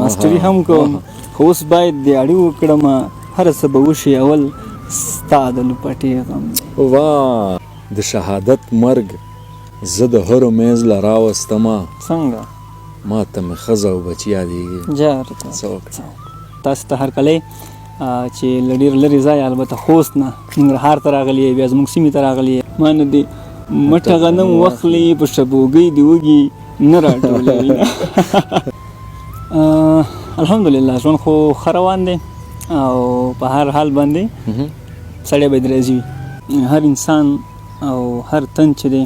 ماسټري هم کوم خو اوس باید دیاړي وکړم هر څه به وشي اول ستا د لپټې غم دی واه د شهادت مرګ زه د هرو میز له راوستمه څنګه ما ته مې ښځه او بچي یادېږي جار څه وکړم تاسو ته هرکلی چې له ډېر لرې ځایه البته خوست نه ننګرهار ته راغلي یې بیا زموږ سیمې ته راغلي یې ما نه دې مټه غنم وخلي په شبوګۍ دې وږي نه راټولوي الحمدلله ژوند خو ښه روان دی او په هر حال باندې سړی باید راضي وي هر انسان او هر تن چې دی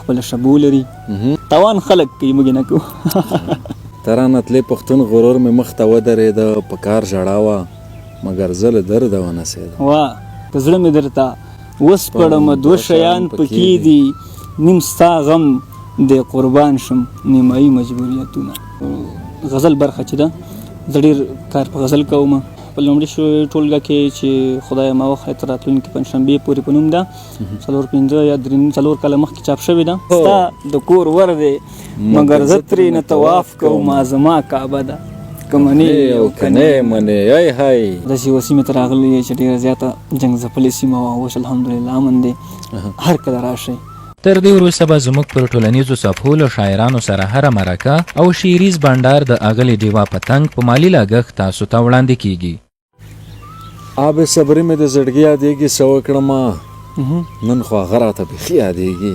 خپله شبو لري توان خلک کوي موږ نه کوو ترانه تلې پښتون غرور مې مخ ته ودرېده په کار ژړا وه مګر زه له درده ونڅېدم واه که زړه مې درته وسپړم دوه شیان پکې دي نیم ستا غم دی قربان شم نیمایي مجبوریتونه غزل برخه چې ده زه ډېر کار په غزل کوم په لومړي ټولګه کې چې خدای ما وخت تر راتلونکي پنجشنبې پورې په نوم ده 4-5 یا 4 کاله مخکې چاپ شوې ده ستا د کور ور دی مګر زه ترې نه طواف کوم زما کعبه ده که منې او که نه منې ای هی داسې یوه سیمې ته راغلی چې ډېره زیاته جنګ ځپلې سیمه وه اوس الحمدلله امن دی هر کله راشئ تر دې وروسته به زموږ پر ټولنیزو صفحو له شاعرانو سره هره مرکه او شعریز بنډار د اغلې ډیوا پتنګ په مالي لګښت تاسو ته وړاندې کیږي آب صبري مې د زړګي یادېږي څه وکړمه نن خو هغه راته بیخي یادېږي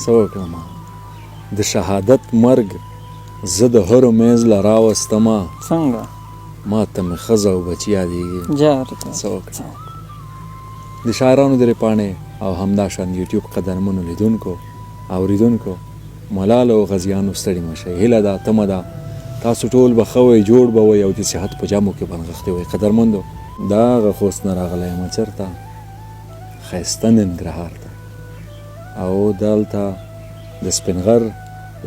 څه وکړمه د شهادت مرګ زه د هرو میز له راوستمه څنګه ما ته مې ښځه او بچي یادېږي جار څه وکړم د شاعرانو درې پاڼې او همداشان یوټیوب قدرمنو لیدونکو اوریدونکو ملال او غزیانو ستړي مشئ هیله ده تمه ده تاسو ټول به ښه وئ جوړ به وئ او د صحت په جامو کې به نغښتي وئ قدرمندو دا هغه خوست نه راغلی یم چېرته ښایسته ننګرهار ته او دلته د سپین غر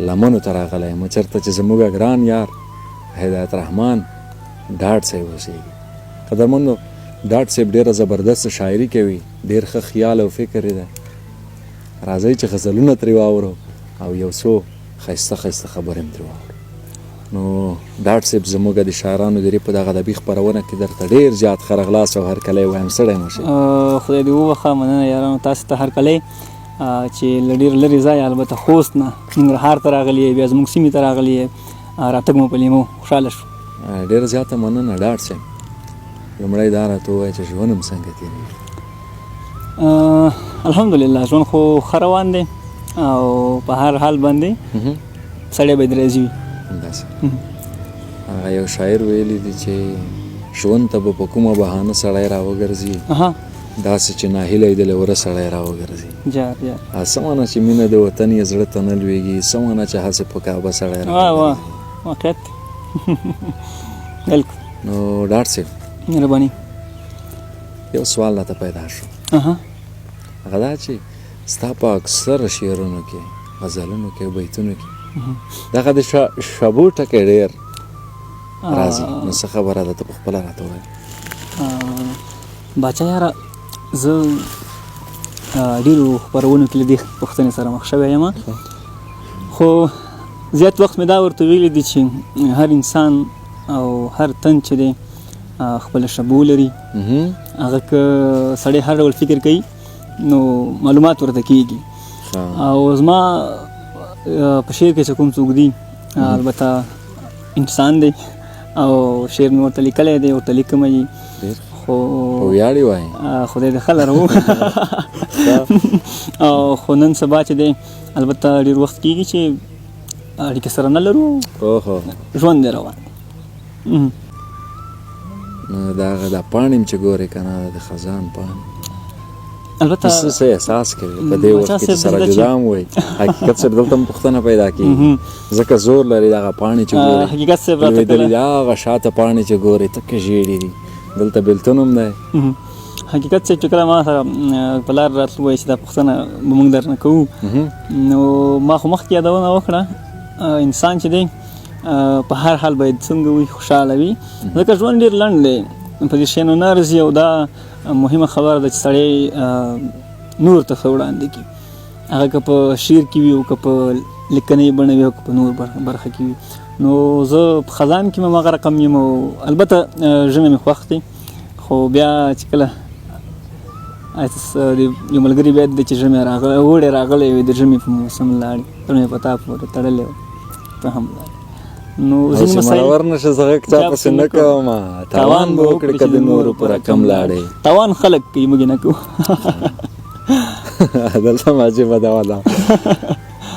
لمنو ته راغلی یم چېرته چې زموږ ګران یار هدایت رحمان ډاډ صاحب اوسېږي قدرمندو ډاډ صاحب ډېره زبردست شاعري کوي ډېر ښه خیال او فکر یې ده راځئ چې غزلونه ترې واورو او یو څو ښایسته ښایسته خبرې هم ترې واورو نو ډاډ صاحب زموږ د شاعرانو درې په دغه ادبي خپرونه کې درته ډېر زیات ښه راغلاست او هرکلی وایم ستړی مه شئ خدای دې وبخښه مننه یارانو تاسو ته هرکلی چې له ډېر لرې ځایه البته خوست نه ننګرهار ته راغلي یې بیا زموږ سیمې ته راغلي یې راتګ مو په لیمو خوشحاله شو ډېره زیاته مننه ډاډ صاحب لومړی دا راته ووایه چې ژوند هم څنګه تېرېږي الحمدلله ژوند خو ښه روان دی او په هر حال باندې سړی باید راضي وي همداسې هغه یو شاعر ویلی دی چې ژوند ته به په کومه بهانه سړی راوګرځي داسې چې ناهیلی د لوره سړی راوګرځي جار څه مانه چې مینه د وطن یې زړه ته نه لویږي څه مانه چې هسې په کعبه سړی راوګرځي واقعیت بالکل نو ډاډ صاحب مهرباني یو سوال راته پیدا شو هغه دا چې ستا په اکثره شعرونو کې غزلونو کې بیتونو کې دغه د شبو ټکی ډېر راځي نو څه خبره ده ته پخپله راته ووایه باچا یاره زه ډېرو خپرونو کې له دې پوښتنې سره مخ شوی یم خو زیات وخت مې دا ورته ویلی دی چې هر انسان او هر تن چې دی خپله شبو لري هغه که سړی هر ډول فکر کوي نو معلومات ورته کېږي او زما په شعر کې چې کوم څوک دي البته انسان دی او شعر مې ورته لیکلی دی ورته لیکم یې خو ویاړې وایي خدای دې ښه لرو او خو نن سبا چې دی البته ډېر وخت کېږي چې اړیکې سره نه لرو ژوند دی روان نو دا هغه دا پاڼې م چې ګورې که نه د خزان پاڼې البته څه احساس کوي په دې وخت کې چې سره جدا هم وایي حقیقت صاحب دلته هم پوښتنه پیدا کېږي ځکه زور لري دغه پاڼې چې ګورې حقیقت صاحب راته لوېدلي دي هغه شاته پاڼې چې ګورې تکې ژېړې دي دلته بېلتون هم دی حقیقت صاحب چې کله ما سره په لار راتلو وایي چې دا پوښتنه به موږ درنه کوو نو ما خو مخکې یادونه وکړه انسان چې دی په هر حال باید څنګه وي خوشحاله وي ځکه ژوند ډېر لنډ دی په دې شیانو نه ارزي او دا مهمه خبره ده چې سړی نور ته ښه وړاندې کړي هغه که په شعر کې وي او که په لیکنۍ بڼه وي او که په نور برخه کې وي نو زه په خزان کې هم هغه رقم یم او البته ژمی مې خوښ دی خو بیا چې کله یو ملګري بیا دی چې ژمی راغلی اوړی راغلی وي د ژمي په موسم لاړې ژمی په تا پورې تړلی وي ته هم لاړې نو ځینې مسایل مرور نشه زغک چا پسې نه کوم تاوان به وکړې که د نورو په رقم لاړې تاوان خلک کوي موږ نه کوو دلته هم عجیبه دوا ده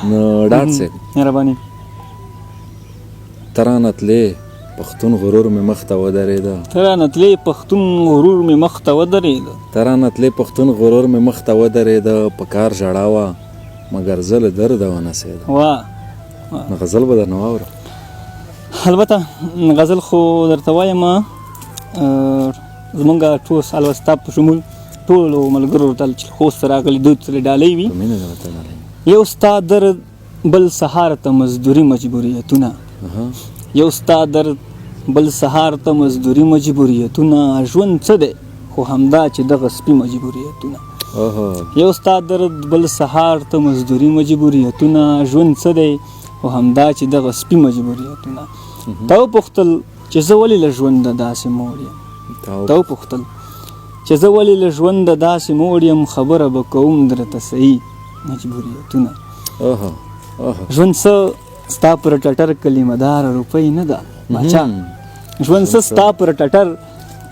نو ډاکټر صاحب مهرباني ته رانه تلې پښتون غرور مې مخ ته ودرېده ته رانه تلې پښتون غرور مې مخ ته ودرېده ته رانه تلې پښتون غرور مې مخ ته ودرېده په کار ژړا وه مګر زه له درده ونڅېدم واه نو غزل به درنه واورم البته غزل خو درته وایم زمونږ ټول البته ستا په شمول ټولو ملګرو ته چې خوست راغلي دوی سره ډالۍ وي په مینه د وطن علی یو ستا درد بل سهار ته مزدوري مجبوریتونه یو ستا درد بل سهار ته مزدوري مجبوریتونه ژوند څه دی خو همدا چې دغه سپي مجبوریتونه یو ستا درد بل سهار ته مزدوري مجبوریتونه ژوند څه دی خو همدا چې دغه سپي مجبوریتونه تا وپوښتل چې زه ولې له ژونده داسې موړ یم تا وپوښتل چې زه ولې له ژونده داسې موړ یم خبره به کوم درته صحیح مجبوریتونه ژوند څه ستا پر ټټر کلمه دار روپۍ نه ده باچا ژوند څه ستا پر ټټر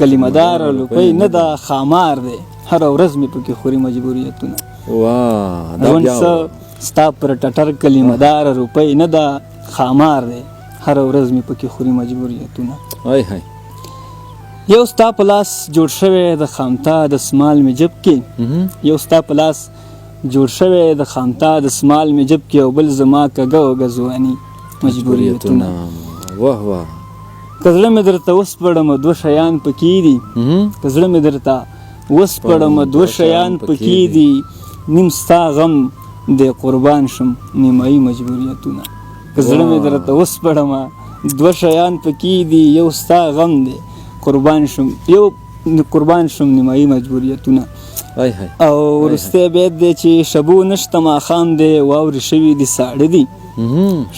کلمه دار روپۍ نه ده خامار دی هره ورځ مې پکې خوري مجبوریتونه ژوند څه ستا پر ټټر کلمه دار روپۍ نه ده خامار دی هره ورځ مې پکې خوري مجبوریتونه یو ستا په لاس جوړ شوی د خامتا د سمال مې جب کې یو ستا په لاس جوړ شوی د خامتا د سمال مې جب کې او بل زما کږه وږه ځواني مجبوریتونه واه واه که زړه مې درته وسپړم دوه شیان پکې دي که زړه مې درته وسپړم دوه شیان پکې دي نیم ستا غم د قربان شم نیمایي مجبوریتونه که زړه مې درته وسپړم دوه شیان پکې دي یو ستا غم دی قربان شم نیمایي مجبوریتونه او وروستی بیت دی چې شبو نشته ماښام دی واورې شوي دي ساړه دي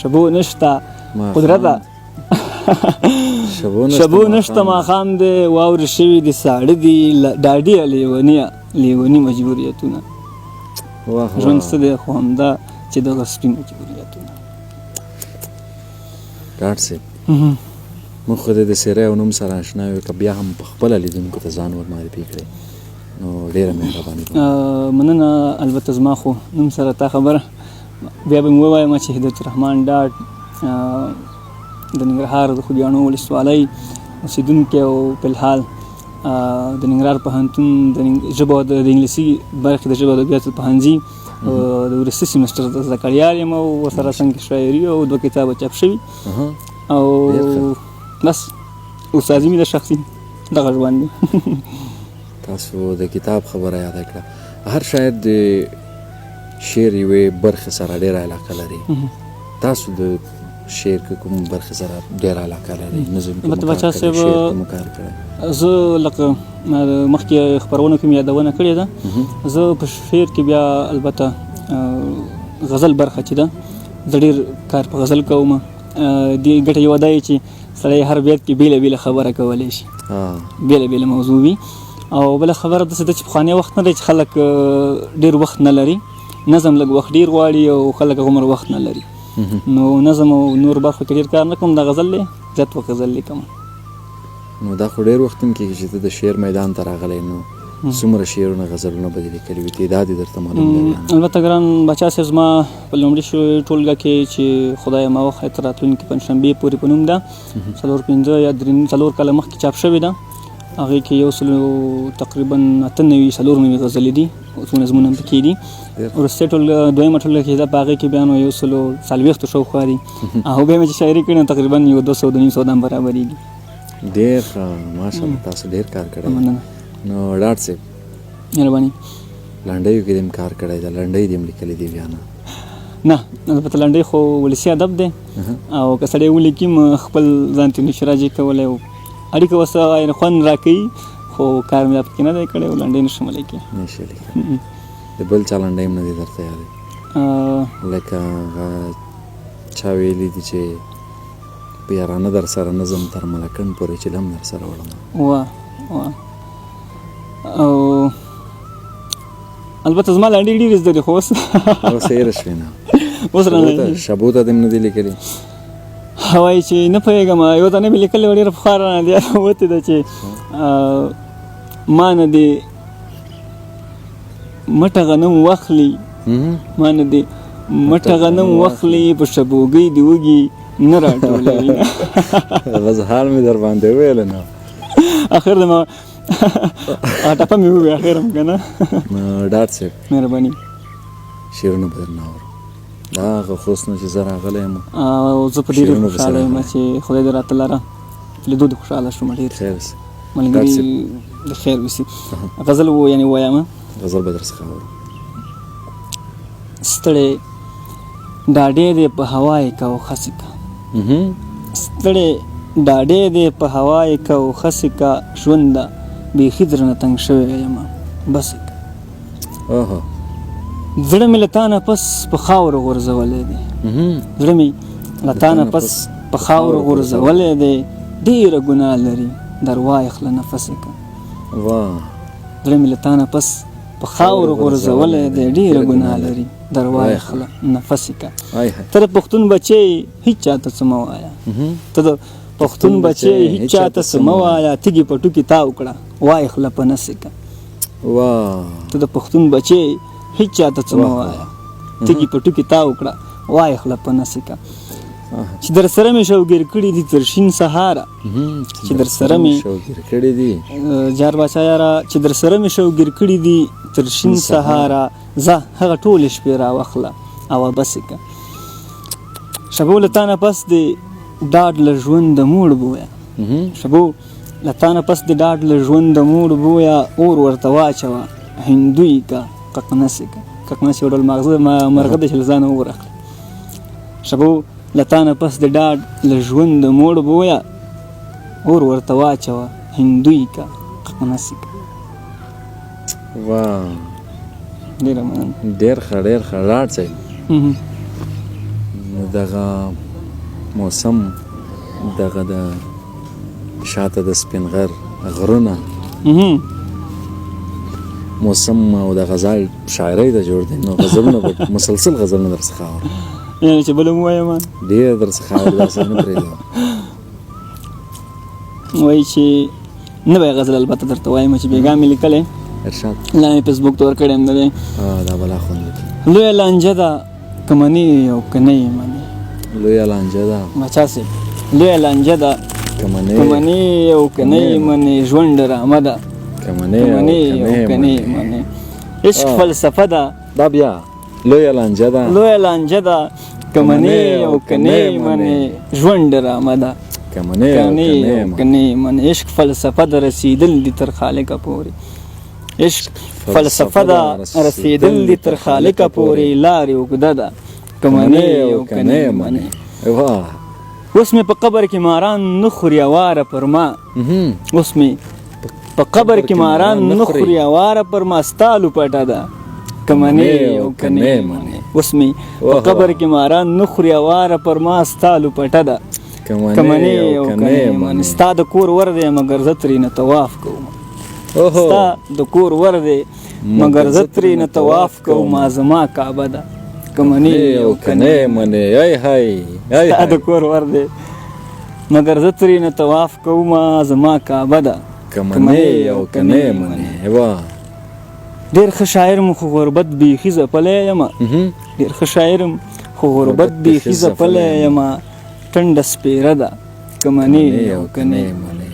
شبو نشته قدرته شبو نشته ماښام دی واورې شوي دي ساړه دي ډاډي لیوني مجبوریتونه ژوند څه دی خو همدا چې دغه سپي مجبوریتونه ډاکټر صاحب موږ خو د څېرې او نوم سره اشنا یو که بیا هم په خپله لیدونکو ته ځان ور معرفي کړئ نو ډېره مهرباني مننه البته زما خو نوم سره تا خبره بیا به مې ووایم چې هدایت الرحمن ډاډ د ننګرهار د خوږیاڼو ولسوالۍ اوسېدونکی او فلحال د ننګرهار پوهنتون د ژبو د انګلیسي برخې د ژبو ادبیاتو پوهنځي د وروستي سیمسټر زده کړیال یم او ورسره څنګه شاعري او 2 کتابه چاپ شوي او بس استادي مې د شخصي دغه ژوند دی تاسو د کتاب خبره یاده کړه هر شاعر د شعر یوې برخې سره ډېره علاقه لري تاسو د شعر کې کوم برخې سره ډېره علاقه لري نظم کې مکار کړی زه لکه مخکې خپرونو کې مې یادونه کړې ده زه په شعر کې بیا البته غزل برخه چې ده زه ډېر کار په غزل کوم دې ګټه یوه دا چې سړی هر بیت کې بېله بېله خبره کولی شي بېله بېله موضوع وي او بله خبره داسې ده چې پخوانی وخت نه دی چې خلک ډېر وخت نه لري نظم لږ وخت ډېر غواړي او خلک هغومره وخت نه لري نو نظم او نور برخو کې ډېر کار نه کوم د غزل دی زیات وخت غزل لیکم نو دا خو ډېر وخت هم کېږي چې ته د شعر میدان ته راغلی نو څومره شعرونه غزلونه به دې لیکلي وي تعداد یې درته معلوم دی البته ګران باچا صاحب زما په لومړي ټولګه کې چې خدای ما وخت تر راتلونکي پنجشنبې پورې په نوم ده 4 یا 4 کاله مخکې چاپ شوې ده هغې کې یو سلو تقریبا 98 نوي غزلې دي څو نظمونه هم پکې دي وروستی دویمه ټولګه چې ده په هغې کې بیا نو 140 شاوخوا دي او بیا مې چې شاعري کړې نو تقریبا یو 200 هم برابرېږي ډېر ښه ماشاءالله تاسو ډېر کار کړی نو ډاکټر صاحب مهرباني لنډیو کې دې هم کار کړی ده لنډۍ دې هم لیکلې دي بیا نه البته لنډۍ خو ولسي ادب دی او که سړی ولیکي خپل ځان ته نشي راجع کولی او اړیکه ورسره خوند راکوي خو کار مې پکې نه دی کړی او لنډۍ نشم لیکلی نشي لیکلی د بل چا لنډۍ هم نه دي درته یادې لکه چا ویلي دي چې په یارانه در سره نظم تر ملکن پورې چې لم در سره وړم واه او البته زما لا ډېرې زده دي خو اوس اوس یې هېره شوې نه اوس رانه شبو ته دې هم نه دي لیکلي وایي چې نه پوهېږم یو ځای نه مې لیکلې وه ډېره پخوا رانه د یاده وتې ده چې ما نه دې مټه غنم واخلي ما نه دې مټه غنم واخلي په شبوګۍ دې وږي نه راټولوي غزحال مې در باندې وویل نه اخر د ما ټپه مې ووی اخر هم که نه ډاټ صاحب مهرباني شعرونه به درنه اورو دا هغه خوست نه چې زه راغلی یم او زه په ډېرې خوشحاله یم چې خدای دې راته لره لیدو دې خوشحاله شوم ډېر خیر اوسې ملګري د خیر وسي غزل یعنې ووایم غزل به در څخه اورو ستړی ډاډې دې په هوا یې که او خسې که ستړی ډاډې دې په هوا یې که او خسې که ژونده بیخي درنه تنګ شوی یم بس یې که اوهو زړه مې له تا نه پس په خاورو غورځولی دی زړه مې له تا نه پس په خاورو غورځولی دی ډېره ګناه لري در وایخله نفس یې که واه زړه مې له تا نه پس په خاورو غورځولی دی ډېره ګناه لري در وایخله نفس یې که ته د پښتون بچی هېڅ چاته څه مه وایه ته د پښتون بچی هېڅ چاته څه مه وایه تږي په ټوکې تاو کړه وایخله په نس یې که واه ته د پښتون بچی هېڅ چاته څه مه وایه تږي په ټوکې تاو کړه وایخله په نس یې که چې در سره مې شوګیر کړي دي تر شین سهاره چې در سره مې شوګیر کړي دي جار باچا یاره چې در سره مې شوګیر کړي دي تر شین سهاره زه هغه ټولې شپې راواخله او بس یې که شبو له تا نه پس دې ډاډ له ژونده موړ بویه شبو له تا نه پس دې ډاډ له ژونده موړ بویه اور ورته واچوه هندوی که ققنس یې که ققنس یو ډول مرغه دی چې له ځانه اور اخلي شبو له تا نه پس د ډاډ له ژونده موړ بویه اور ورته واچوه هندوی که ققنس یې که واه ډېره مننه ډېر ښه ډېر ښه ډاډ صاحب دغه موسم دغه د شاته د سپین غر غرونه موسم او د غزل شاعرۍ ته جوړ دی نو غزلونه به مسلسل غزلونه در څخه اورو یعنې چې بله م ووایم ډېر در څخه اورو داسې نه پرېږدم وایي چې نه به یې غزل البته درته وایم چې بېګا مې لیکلی ارشاد لا مې فیسبوک ته ورکړی هم نه دی دا بلا خوند وکړي لویه لانجه ده که منې او که نه یې منې لویه لانجه ده بچا صاحب لویه لانجه ده که منې او که نه یې منې ژوند ډرامه ده که منې او که نه یې منې عشق فلسفه ده دا بیا لویه لانجه ده لویه لانجه ده که منې او که نه یې منې ژوند ډرامه ده که منې او که نه یې منې عشق فلسفه ده رسیدل دي تر خالقه پورې عشق فلسفه ده رسیدل دي تر خالقه پورې لارې اوږده ده که منې او که نه یې منې واه اوس مې په قبر کې ماران نه خوري اواره پر ما اوس مې په قبر کې ماران نه خوري اواره پر ما ستا لوپټه ده که منې او که نه یې منې اوس مې په قبر کې ماران نه خوري اواره پر ما ستا لوپټه ده که منې او که نه یې منې ستا د کور ور دی مګر زه ترېنه طواف کوم ستا د کور ور دی مګر زه ترېنه طواف کوم زما کعبه ده که منې او که نه یې منې ستا د کور ور دی مګر زه ترېنه طواف کوم زما کعبه ده که منې او که نه یې منې واه ډېر ښه شاعر م خو غربت بیخي ځپلی یم ډېر ښه شاعر م خو غربت بیخي ځپلی یم ټنډه سپېره ده که منې او که نه یې منې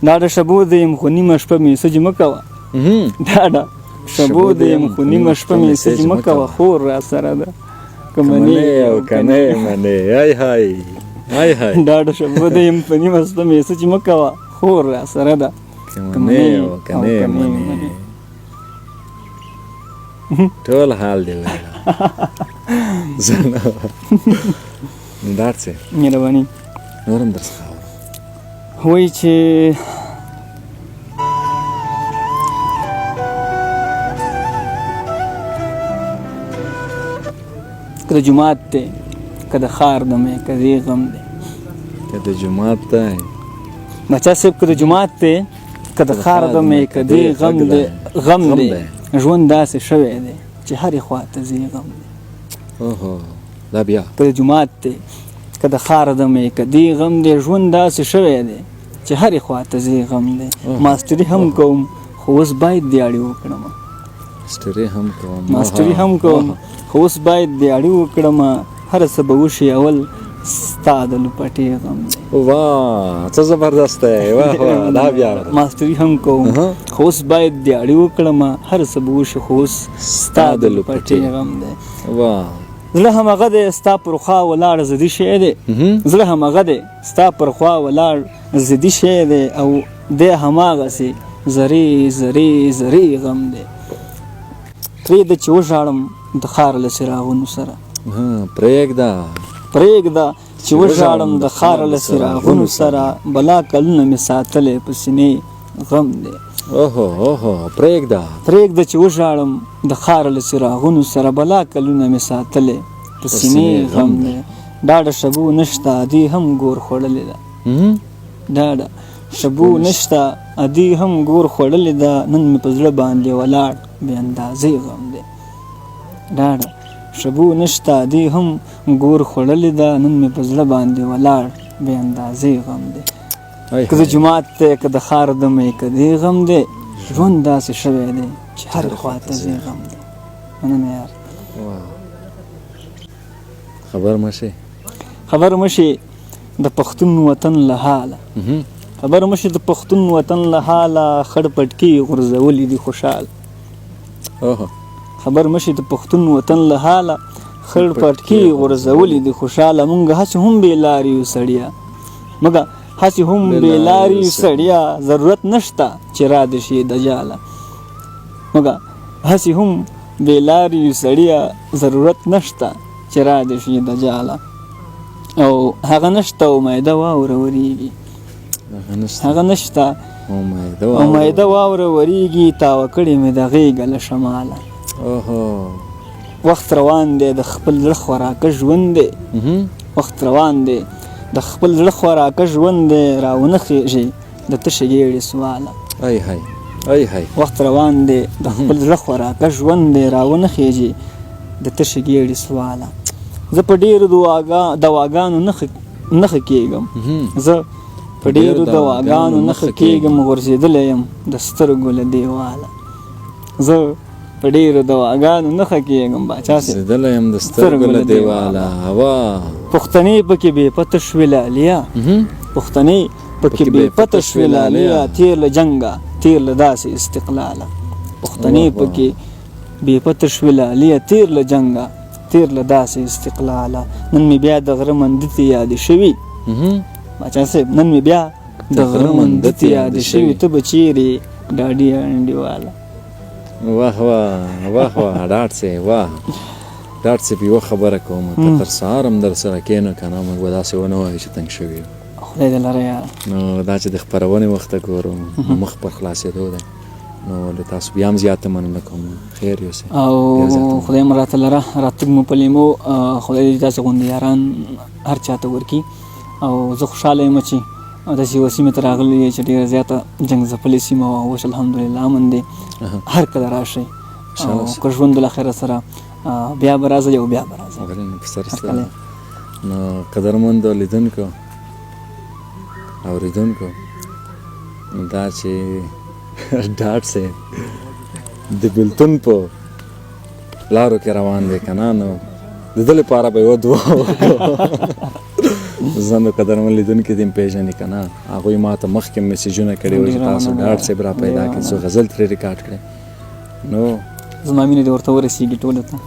ډاډه شبو د یم خو نیمه شپه میسج مه کوه ډاډه شبو د یم خو نیمه شپه میسج مه کوه خور را سره ده که منې او که نه یې منې ډاډه شبو د یم په نیمه شپه میسج مه کوه خور را سره ده که منې او که نه یې منې ټول حال دی ویلا زنه ډاډ صاحب مهرباني نور هم در څخه وایي چې که د جومات دی که د ښار دمې که د غم دی که د جماعت دی بچا صاحب که د جماعت دی که د ښار غم یې که دی غم دی غم دی ژوند داسې شوی دی چې هرې خوا ته ځي غم دی اوهو دا بیا که د جماعت دی که د ښار غم یې که دی غم دی ژوند داسې شوی دی چې هرې خوا ته ځي غم دی ماسټري هم کوم خو اوس باید دیاړې وکړم ماسټري هم کوم خو اوس باید دیاړې وکړم هر څه به وشي اول ستا د لپټې غم دی واه څه زبردست دی واه واه دا بیا ماسټري هم کوم خو اوس باید دیاړې وکړم هر څه به وشي خو اوس ستا د لپټې غم دی واه زړه همغه دی ستا پر خوا ولاړ ضدي شی دی زړه همغه دی ستا پر خوا ولاړ ضدي شی دی او دی هماغسې زرې زرې زرې غم دی پرېږده چې وژاړم د ښار له څراغونو سره پرېږده چې وژاړم د ښار له څراغونو سره بلا کلونه مې ساتلی په سینې غم دی پرېږده چې وژاړم د ښار له څراغونو سره بلا کلونه مې ساتلی په سینې غم دی ډاډه شبو نشته ادي هم ګور خوړلې ده ډاډه شبو نشته ادي هم ګور خوړلې ده نن مې په زړه باندې ولاړ بې اندازې غم دی ډاډه شبو نشته ادي هم ګور خوړلې ده نن مې په زړه باندې ولاړ بې اندازې غم دی که د جماعت دی که د ښار دم یې که دی غم دی ژوند داسې شوی دی چې هرې خوا ته ځي غم دی مننه یار خبر مشي د پښتون وطن له حاله خبر مشي د پښتون وطن له حاله خړ پټکي غورځولي دي خوشحال خبر مشي د پښتون وطن له حاله خړ پټکي غورځولي دي خوشحاله مونږ هسې هم بې لارې یو سړیه مګه هسې هم بې لارې یو سړیه ضرورت نشته چې را دې شي د جاله مګه هسې هم بې لارې یو سړیه ضرورت نشته چې را دې شي د جاله او هغه نشته امیده واوره وریږي هغه نشته امیده واوره وریږي تاوه کړې مې د غېږه له شماله وخت روان دی د خپل زړه خوراکه ژوند دی وخت روان دی د خپل زړه خوراکه ژوند دی راونه خېږي د تشې ګېډې سواله وخت روان دی د خپل زړه خوراکه ژوند دی راونه خېږي د تشې ګېډې سواله زه په ډېرو دواګانو نښه کېږم زه په ډېرو دواګانو نښه کېږم غورځېدلی یم د سترګو له دیواله زه په ډېرو دواګانو نښه کېږم باچا صاحب یم د سترګو له دیواله پښتنې پکې بې پته شوې لالیا پښتنې پکې بې پته شوې لالیا تېر له جنګه تېر له داسې استقلاله پښتنې پکې بې پته شوې لالیا تېر له جنګه تېر له داسې استقلاله نن مې بیا د غره مندتې یادې شوي باچا صاحب نن مې بیا د غره مندتې یادې شوي ته به چیرې ډاډي انډیواله واه ډاډ صاحب واه ډاډ صاحب یوه خبره کوم که تر سهار هم در سره کښېنو که نه موږ به داسې ونه وایو چې تنګ شوي یو خدای دې لره یاره نو دا چې د خپرونې وخته ګورم مخ پر خلاصېدو دی نو له تاسو بیا هم زیاته مننه کوم خیر یوسئ او خدای مو راته لره راتګ مو په لیمو خدای دې تاسې غوندې یاران هر چا ته ورکړي او زه خوشحاله یم چې داسې یوه سیمې ته راغلی یې چې ډېره زیاته جنګ ځپلې سیمه وه اوس الحمدلله امن دی هر کله راشئ او که ژوند بالاخره سره بیا به راځئ او بیا به راځئ نو قدرمندو لیدونکو اورېدونکو دا چې ډاډ صاحب د بېلتون په لارو کې روان دی که نه نو د ده لپاره به یوه دعا وکړو زه نو قدرمن لیدونکي دې م پېژني که نه هغوی ما ته مخکې میسیجونه کړي وو چې تاسو ډاډ صاحب را پیدا کړي څو غزل ترې ریکارډ کړی نو زما مینه دې ورته ورسېږي ټولو ته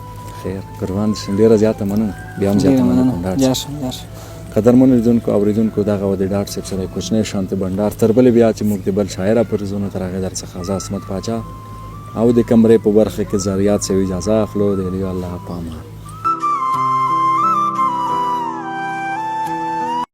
خیر قربان شم ډېره زیاته مننه بیا هم زیاته مننه کوم ډاډ صاحب قدرمنو لیدونکو اورېدونکو دغه و د ډاډ صاحب سره کوچنی شانتې بنډار تر بلې بیا چې موږ د بل شاعره پر زونو تر هغې در څخه زه عصمت پاچا او د کمرې په برخه کې زریات صاحب اجازه اخلو د الله پامان